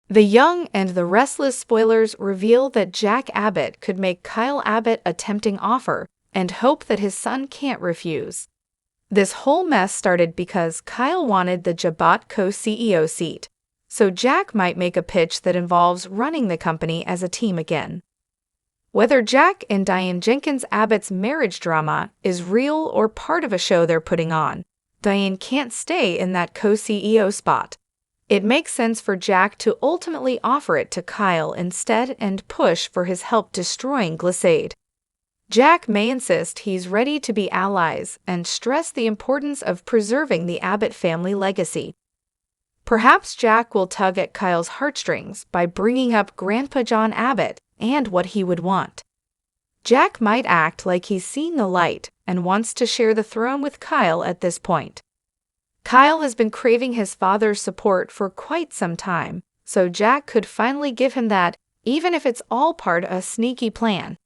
The Young and the Restless spoilers reveal that Jack Abbott could make Kyle Abbott a tempting offer and hope that his son can't refuse. This whole mess started because Kyle wanted the Jabot co-CEO seat, so Jack might make a pitch that involves running the company as a team again. Whether Jack and Diane Jenkins Abbott's marriage drama is real or part of a show they're putting on, Diane can't stay in that co-CEO spot. It makes sense for Jack to ultimately offer it to Kyle instead and push for his help destroying Glissade. Jack may insist he's ready to be allies and stress the importance of preserving the Abbott family legacy. Perhaps Jack will tug at Kyle's heartstrings by bringing up Grandpa John Abbott and what he would want. Jack might act like he's seen the light and wants to share the throne with Kyle at this point. Kyle has been craving his father's support for quite some time, so Jack could finally give him that, even if it's all part of a sneaky plan.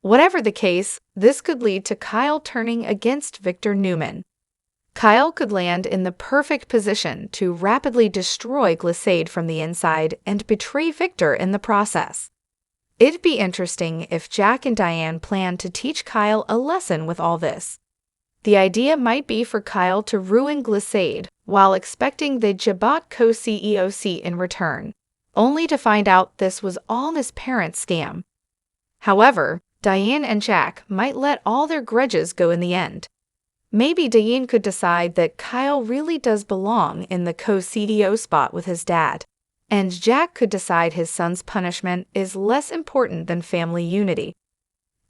Whatever the case, this could lead to Kyle turning against Victor Newman. Kyle could land in the perfect position to rapidly destroy Glissade from the inside and betray Victor in the process. It'd be interesting if Jack and Diane plan to teach Kyle a lesson with all this. The idea might be for Kyle to ruin Glissade while expecting the Jabot co-CEO seat in return, only to find out this was all his parents' scam. However, Diane and Jack might let all their grudges go in the end. Maybe Diane could decide that Kyle really does belong in the co-CEO spot with his dad, and Jack could decide his son's punishment is less important than family unity.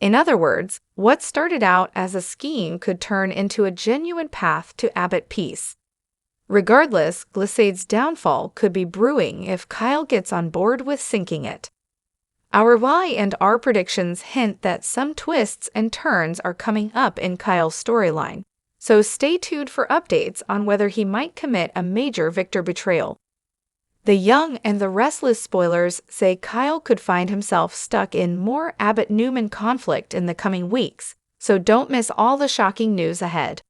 In other words, what started out as a scheme could turn into a genuine path to Abbott peace. Regardless, Glissade's downfall could be brewing if Kyle gets on board with sinking it. Our Y and R predictions hint that some twists and turns are coming up in Kyle's storyline, so stay tuned for updates on whether he might commit a major Victor betrayal. The Young and the Restless spoilers say Kyle could find himself stuck in more Abbott-Newman conflict in the coming weeks, so don't miss all the shocking news ahead.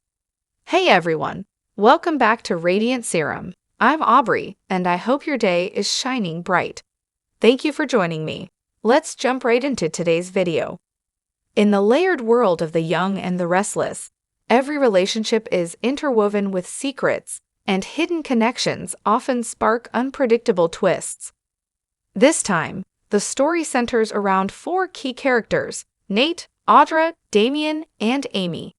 Hey everyone! Welcome back to Radiant Serum. I'm Aubrey, and I hope your day is shining bright. Thank you for joining me. Let's jump right into today's video. In the layered world of the Young and the Restless, every relationship is interwoven with secrets, and hidden connections often spark unpredictable twists. This time, the story centers around 4 key characters: Nate, Audra, Damien, and Amy.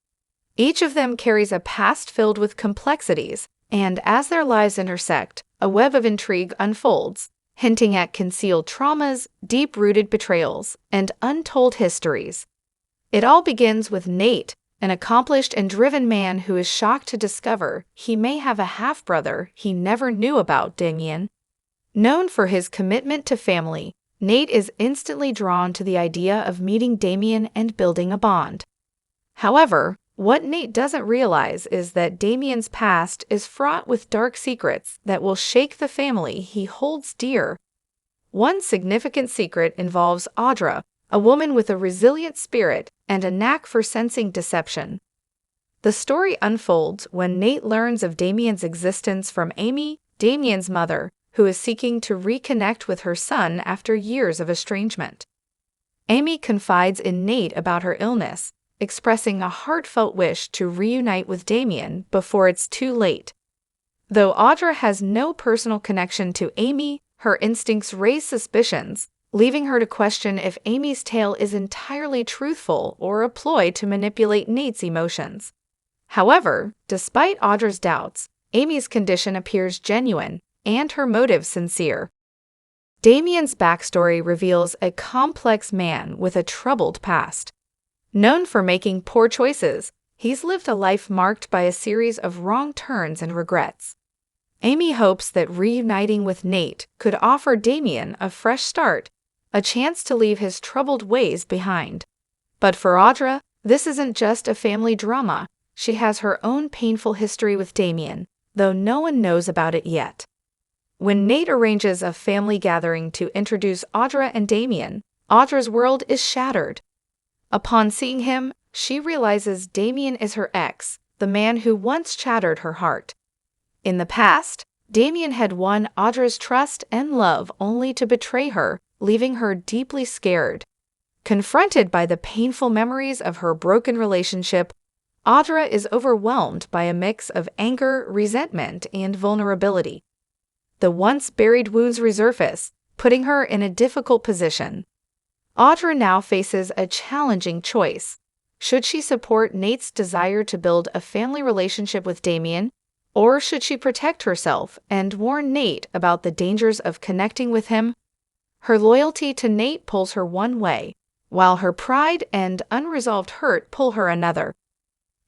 Each of them carries a past filled with complexities, and as their lives intersect, a web of intrigue unfolds, hinting at concealed traumas, deep-rooted betrayals, and untold histories. It all begins with Nate, an accomplished and driven man who is shocked to discover he may have a half-brother he never knew about, Damien. Known for his commitment to family, Nate is instantly drawn to the idea of meeting Damien and building a bond. However, what Nate doesn't realize is that Damien's past is fraught with dark secrets that will shake the family he holds dear. One significant secret involves Audra, a woman with a resilient spirit and a knack for sensing deception. The story unfolds when Nate learns of Damien's existence from Amy, Damien's mother, who is seeking to reconnect with her son after years of estrangement. Amy confides in Nate about her illness, expressing a heartfelt wish to reunite with Damien before it's too late. Though Audra has no personal connection to Amy, her instincts raise suspicions, leaving her to question if Amy's tale is entirely truthful or a ploy to manipulate Nate's emotions. However, despite Audra's doubts, Amy's condition appears genuine and her motives sincere. Damien's backstory reveals a complex man with a troubled past. Known for making poor choices, he's lived a life marked by a series of wrong turns and regrets. Amy hopes that reuniting with Nate could offer Damien a fresh start, a chance to leave his troubled ways behind. But for Audra, this isn't just a family drama. She has her own painful history with Damien, though no one knows about it yet. When Nate arranges a family gathering to introduce Audra and Damien, Audra's world is shattered. Upon seeing him, she realizes Damien is her ex, the man who once shattered her heart. In the past, Damien had won Audra's trust and love only to betray her, leaving her deeply scared. Confronted by the painful memories of her broken relationship, Audra is overwhelmed by a mix of anger, resentment, and vulnerability. The once-buried wounds resurface, putting her in a difficult position. Audra now faces a challenging choice. Should she support Nate's desire to build a family relationship with Damien, or should she protect herself and warn Nate about the dangers of connecting with him? Her loyalty to Nate pulls her one way, while her pride and unresolved hurt pull her another.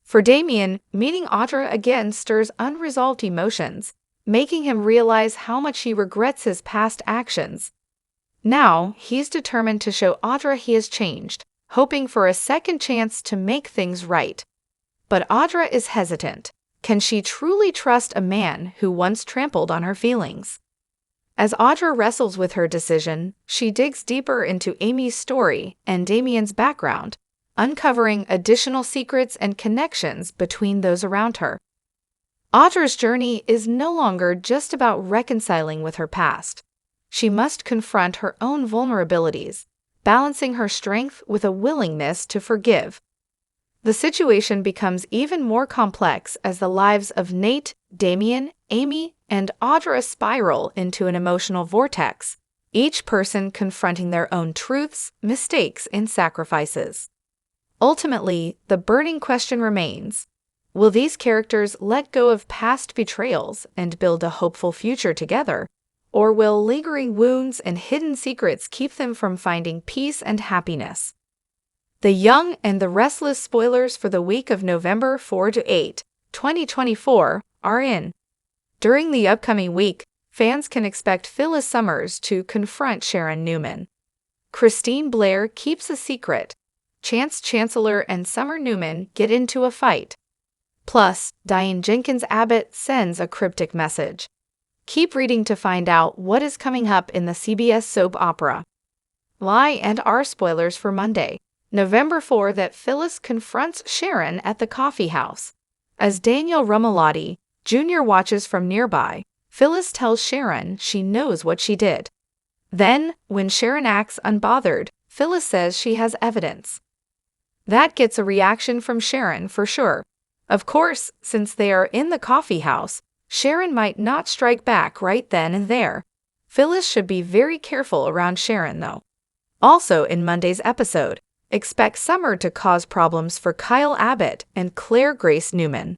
For Damien, meeting Audra again stirs unresolved emotions, making him realize how much he regrets his past actions. Now, he's determined to show Audra he has changed, hoping for a second chance to make things right. But Audra is hesitant. Can she truly trust a man who once trampled on her feelings? As Audra wrestles with her decision, she digs deeper into Amy's story and Damien's background, uncovering additional secrets and connections between those around her. Audra's journey is no longer just about reconciling with her past. She must confront her own vulnerabilities, balancing her strength with a willingness to forgive. The situation becomes even more complex as the lives of Nate, Damien, Amy, and Audra spiral into an emotional vortex, each person confronting their own truths, mistakes, and sacrifices. Ultimately, the burning question remains: will these characters let go of past betrayals and build a hopeful future together, or will lingering wounds and hidden secrets keep them from finding peace and happiness? The Young and the Restless spoilers for the week of November 4 to 8, 2024, are in. During the upcoming week, fans can expect Phyllis Summers to confront Sharon Newman. Christine Blair keeps a secret. Chance Chancellor and Summer Newman get into a fight. Plus, Diane Jenkins Abbott sends a cryptic message. Keep reading to find out what is coming up in the CBS soap opera. Lie and R spoilers for Monday, November 4 that Phyllis confronts Sharon at the coffee house. As Daniel Rumalotti, Jr. watches from nearby, Phyllis tells Sharon she knows what she did. Then, when Sharon acts unbothered, Phyllis says she has evidence. That gets a reaction from Sharon for sure. Of course, since they are in the coffee house, Sharon might not strike back right then and there. Phyllis should be very careful around Sharon, though. Also in Monday's episode, expect Summer to cause problems for Kyle Abbott and Claire Grace Newman.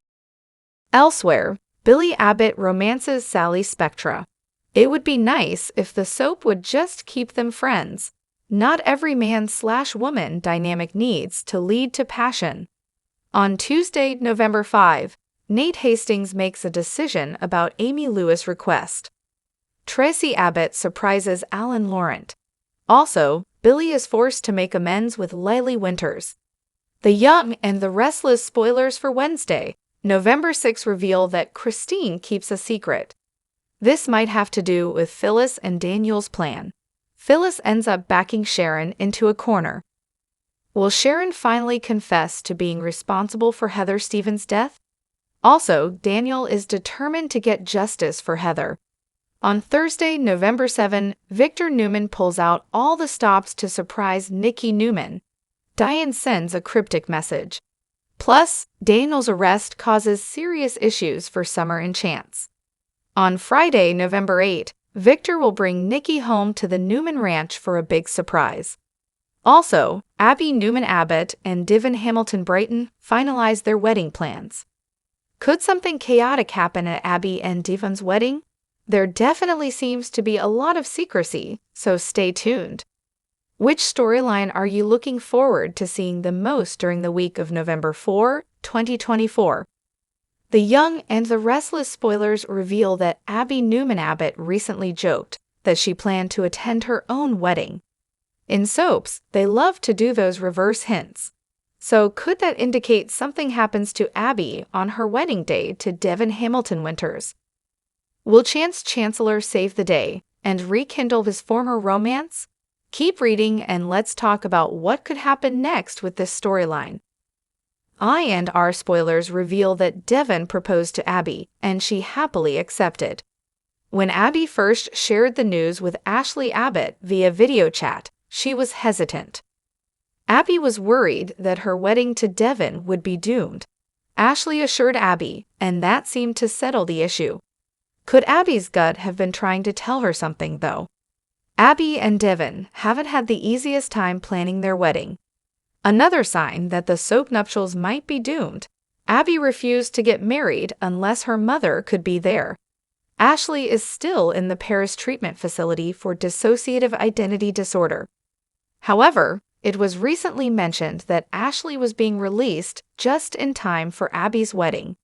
Elsewhere, Billy Abbott romances Sally Spectra. It would be nice if the soap would just keep them friends. Not every man/woman dynamic needs to lead to passion. On Tuesday, November 5, Nate Hastings makes a decision about Amy Lewis' request. Tracy Abbott surprises Alan Laurent. Also, Billy is forced to make amends with Lily Winters. The Young and the Restless spoilers for Wednesday, November 6 reveal that Christine keeps a secret. This might have to do with Phyllis and Daniel's plan. Phyllis ends up backing Sharon into a corner. Will Sharon finally confess to being responsible for Heather Stevens' death? Also, Daniel is determined to get justice for Heather. On Thursday, November 7, Victor Newman pulls out all the stops to surprise Nikki Newman. Diane sends a cryptic message. Plus, Daniel's arrest causes serious issues for Summer and Chance. On Friday, November 8, Victor will bring Nikki home to the Newman Ranch for a big surprise. Also, Abby Newman Abbott and Divin Hamilton Brighton finalize their wedding plans. Could something chaotic happen at Abby and Divin's wedding? There definitely seems to be a lot of secrecy, so stay tuned. Which storyline are you looking forward to seeing the most during the week of November 4, 2024? The Young and the Restless spoilers reveal that Abby Newman Abbott recently joked that she planned to attend her own wedding. In soaps, they love to do those reverse hints. So could that indicate something happens to Abby on her wedding day to Devin Hamilton Winters? Will Chance Chancellor save the day and rekindle his former romance? Keep reading and let's talk about what could happen next with this storyline. I and R spoilers reveal that Devin proposed to Abby, and she happily accepted. When Abby first shared the news with Ashley Abbott via video chat, she was hesitant. Abby was worried that her wedding to Devin would be doomed. Ashley assured Abby, and that seemed to settle the issue. Could Abby's gut have been trying to tell her something, though? Abby and Devin haven't had the easiest time planning their wedding. Another sign that the soap nuptials might be doomed. Abby refused to get married unless her mother could be there. Ashley is still in the Paris treatment facility for dissociative identity disorder. However, it was recently mentioned that Ashley was being released just in time for Abby's wedding.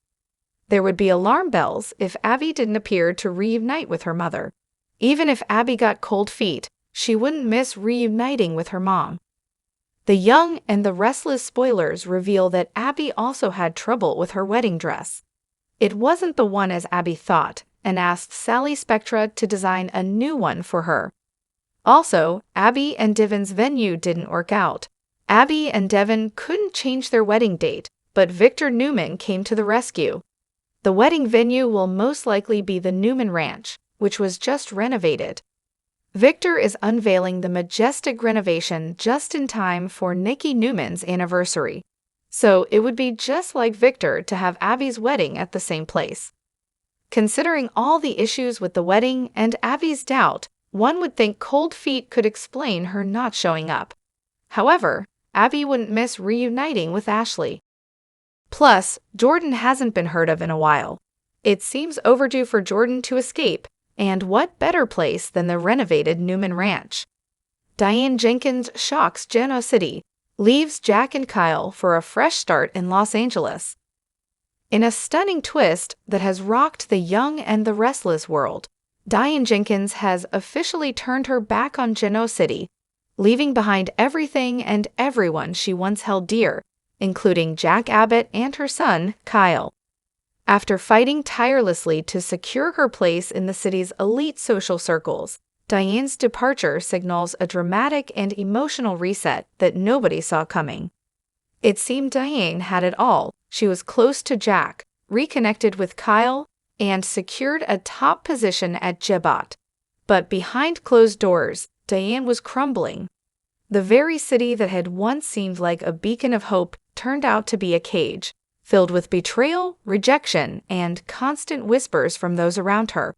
There would be alarm bells if Abby didn't appear to reunite with her mother. Even if Abby got cold feet, she wouldn't miss reuniting with her mom. The Young and the Restless spoilers reveal that Abby also had trouble with her wedding dress. It wasn't the one as Abby thought, and asked Sally Spectra to design a new one for her. Also, Abby and Devin's venue didn't work out. Abby and Devin couldn't change their wedding date, but Victor Newman came to the rescue. The wedding venue will most likely be the Newman Ranch, which was just renovated. Victor is unveiling the majestic renovation just in time for Nikki Newman's anniversary. So it would be just like Victor to have Abby's wedding at the same place. Considering all the issues with the wedding and Abby's doubt, one would think cold feet could explain her not showing up. However, Abby wouldn't miss reuniting with Ashley. Plus, Jordan hasn't been heard of in a while. It seems overdue for Jordan to escape, and what better place than the renovated Newman Ranch? Diane Jenkins shocks Genoa City, leaves Jack and Kyle for a fresh start in Los Angeles. In a stunning twist that has rocked the Young and the Restless world, Diane Jenkins has officially turned her back on Genoa City, leaving behind everything and everyone she once held dear, including Jack Abbott and her son, Kyle. After fighting tirelessly to secure her place in the city's elite social circles, Diane's departure signals a dramatic and emotional reset that nobody saw coming. It seemed Diane had it all. She was close to Jack, reconnected with Kyle, and secured a top position at Jebat. But behind closed doors, Diane was crumbling. The very city that had once seemed like a beacon of hope turned out to be a cage, filled with betrayal, rejection, and constant whispers from those around her.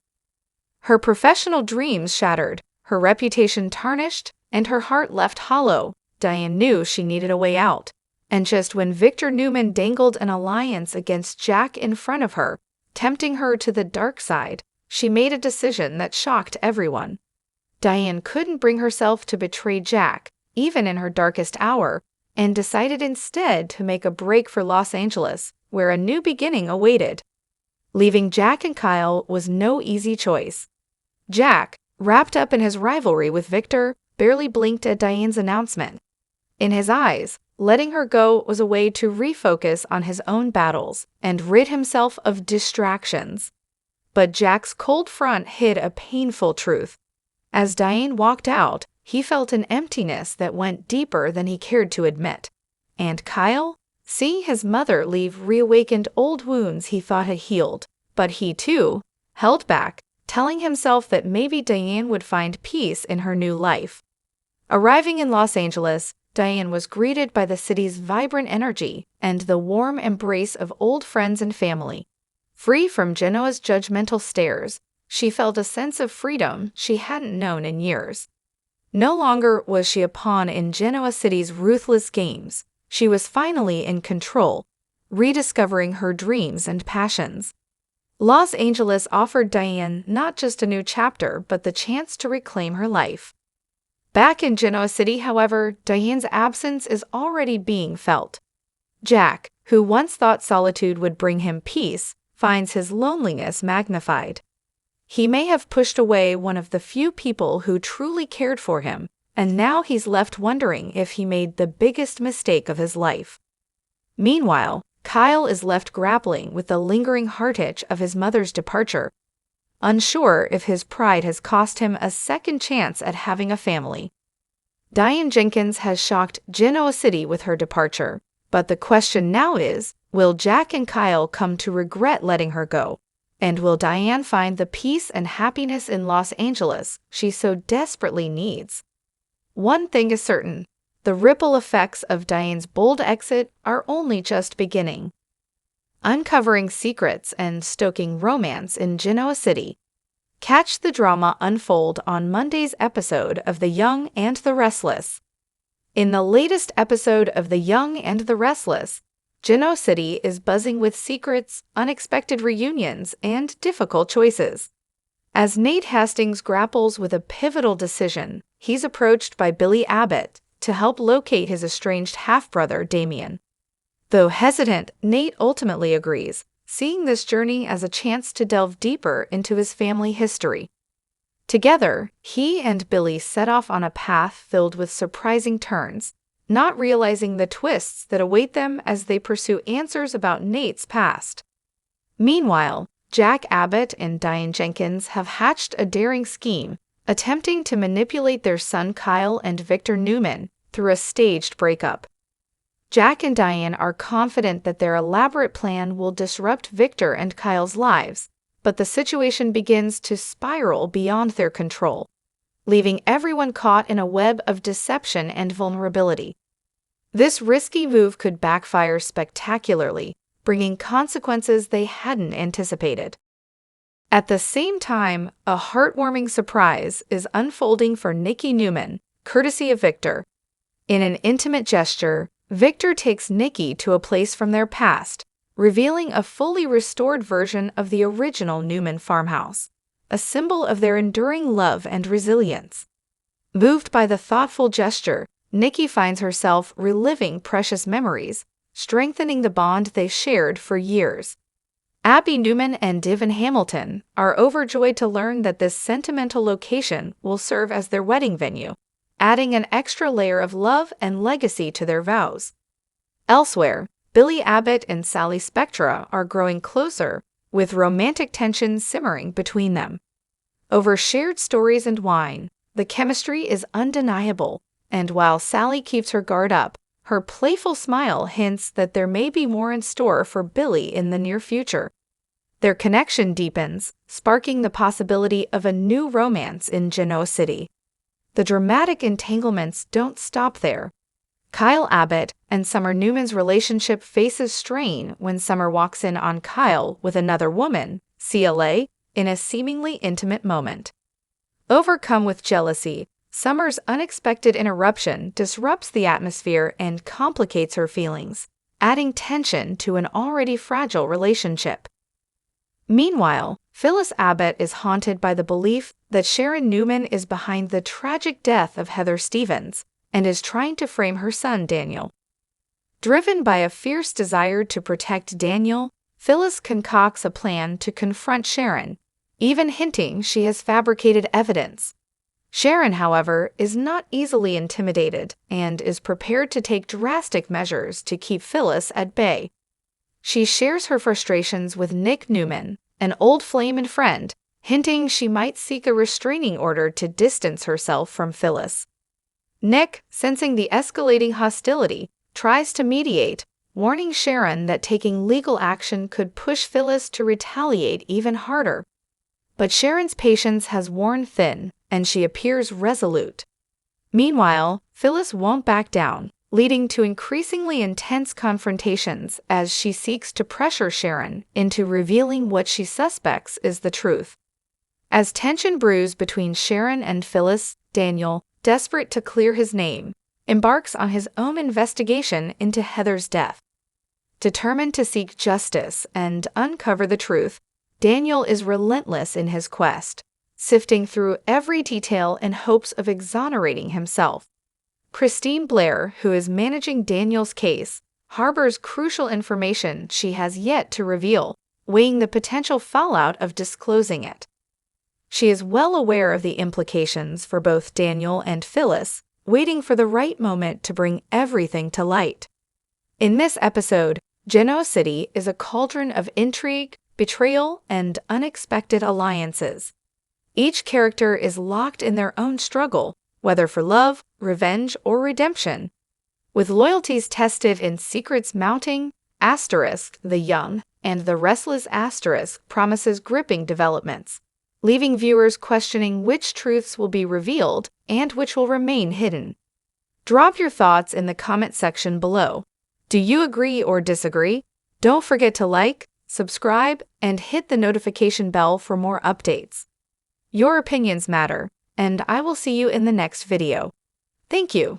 Her professional dreams shattered, her reputation tarnished, and her heart left hollow. Diane knew she needed a way out. And just when Victor Newman dangled an alliance against Jack in front of her, tempting her to the dark side, she made a decision that shocked everyone. Diane couldn't bring herself to betray Jack, even in her darkest hour, and decided instead to make a break for Los Angeles, where a new beginning awaited. Leaving Jack and Kyle was no easy choice. Jack, wrapped up in his rivalry with Victor, barely blinked at Diane's announcement. In his eyes, letting her go was a way to refocus on his own battles and rid himself of distractions. But Jack's cold front hid a painful truth. As Diane walked out, he felt an emptiness that went deeper than he cared to admit. And Kyle? Seeing his mother leave reawakened old wounds he thought had healed, but he too held back, telling himself that maybe Diane would find peace in her new life. Arriving in Los Angeles, Diane was greeted by the city's vibrant energy and the warm embrace of old friends and family. Free from Genoa's judgmental stares, she felt a sense of freedom she hadn't known in years. No longer was she a pawn in Genoa City's ruthless games. She was finally in control, rediscovering her dreams and passions. Los Angeles offered Diane not just a new chapter, but the chance to reclaim her life. Back in Genoa City, however, Diane's absence is already being felt. Jack, who once thought solitude would bring him peace, finds his loneliness magnified. He may have pushed away one of the few people who truly cared for him, and now he's left wondering if he made the biggest mistake of his life. Meanwhile, Kyle is left grappling with the lingering heartache of his mother's departure, unsure if his pride has cost him a second chance at having a family. Diane Jenkins has shocked Genoa City with her departure, but the question now is, will Jack and Kyle come to regret letting her go? And will Diane find the peace and happiness in Los Angeles she so desperately needs? One thing is certain, the ripple effects of Diane's bold exit are only just beginning. Uncovering secrets and stoking romance in Genoa City. Catch the drama unfold on Monday's episode of The Young and the Restless. In the latest episode of The Young and the Restless, Genoa City is buzzing with secrets, unexpected reunions, and difficult choices. As Nate Hastings grapples with a pivotal decision, he's approached by Billy Abbott to help locate his estranged half-brother Damien. Though hesitant, Nate ultimately agrees, seeing this journey as a chance to delve deeper into his family history. Together, he and Billy set off on a path filled with surprising turns, not realizing the twists that await them as they pursue answers about Nate's past. Meanwhile, Jack Abbott and Diane Jenkins have hatched a daring scheme, attempting to manipulate their son Kyle and Victor Newman through a staged breakup. Jack and Diane are confident that their elaborate plan will disrupt Victor and Kyle's lives, but the situation begins to spiral beyond their control, leaving everyone caught in a web of deception and vulnerability. This risky move could backfire spectacularly, bringing consequences they hadn't anticipated. At the same time, a heartwarming surprise is unfolding for Nikki Newman, courtesy of Victor. In an intimate gesture, Victor takes Nikki to a place from their past, revealing a fully restored version of the original Newman farmhouse, a symbol of their enduring love and resilience. Moved by the thoughtful gesture, Nikki finds herself reliving precious memories, strengthening the bond they shared for years. Abby Newman and Divin Hamilton are overjoyed to learn that this sentimental location will serve as their wedding venue, adding an extra layer of love and legacy to their vows. Elsewhere, Billy Abbott and Sally Spectra are growing closer, with romantic tension simmering between them. Over shared stories and wine, the chemistry is undeniable, and while Sally keeps her guard up, her playful smile hints that there may be more in store for Billy in the near future. Their connection deepens, sparking the possibility of a new romance in Genoa City. The dramatic entanglements don't stop there. Kyle Abbott and Summer Newman's relationship faces strain when Summer walks in on Kyle with another woman, CLA, in a seemingly intimate moment. Overcome with jealousy, Summer's unexpected interruption disrupts the atmosphere and complicates her feelings, adding tension to an already fragile relationship. Meanwhile, Phyllis Abbott is haunted by the belief that Sharon Newman is behind the tragic death of Heather Stevens and is trying to frame her son Daniel. Driven by a fierce desire to protect Daniel, Phyllis concocts a plan to confront Sharon, even hinting she has fabricated evidence. Sharon, however, is not easily intimidated and is prepared to take drastic measures to keep Phyllis at bay. She shares her frustrations with Nick Newman, an old flame and friend, hinting she might seek a restraining order to distance herself from Phyllis. Nick, sensing the escalating hostility, tries to mediate, warning Sharon that taking legal action could push Phyllis to retaliate even harder. But Sharon's patience has worn thin, and she appears resolute. Meanwhile, Phyllis won't back down, leading to increasingly intense confrontations as she seeks to pressure Sharon into revealing what she suspects is the truth. As tension brews between Sharon and Phyllis, Daniel, desperate to clear his name, embarks on his own investigation into Heather's death. Determined to seek justice and uncover the truth, Daniel is relentless in his quest, sifting through every detail in hopes of exonerating himself. Christine Blair, who is managing Daniel's case, harbors crucial information she has yet to reveal, weighing the potential fallout of disclosing it. She is well aware of the implications for both Daniel and Phyllis, waiting for the right moment to bring everything to light. In this episode, Genoa City is a cauldron of intrigue, betrayal, and unexpected alliances. Each character is locked in their own struggle, whether for love, revenge, or redemption. With loyalties tested and secrets mounting, *The Young and the Restless asterisk promises gripping developments, leaving viewers questioning which truths will be revealed and which will remain hidden. Drop your thoughts in the comment section below. Do you agree or disagree? Don't forget to like, subscribe, and hit the notification bell for more updates. Your opinions matter, and I will see you in the next video. Thank you.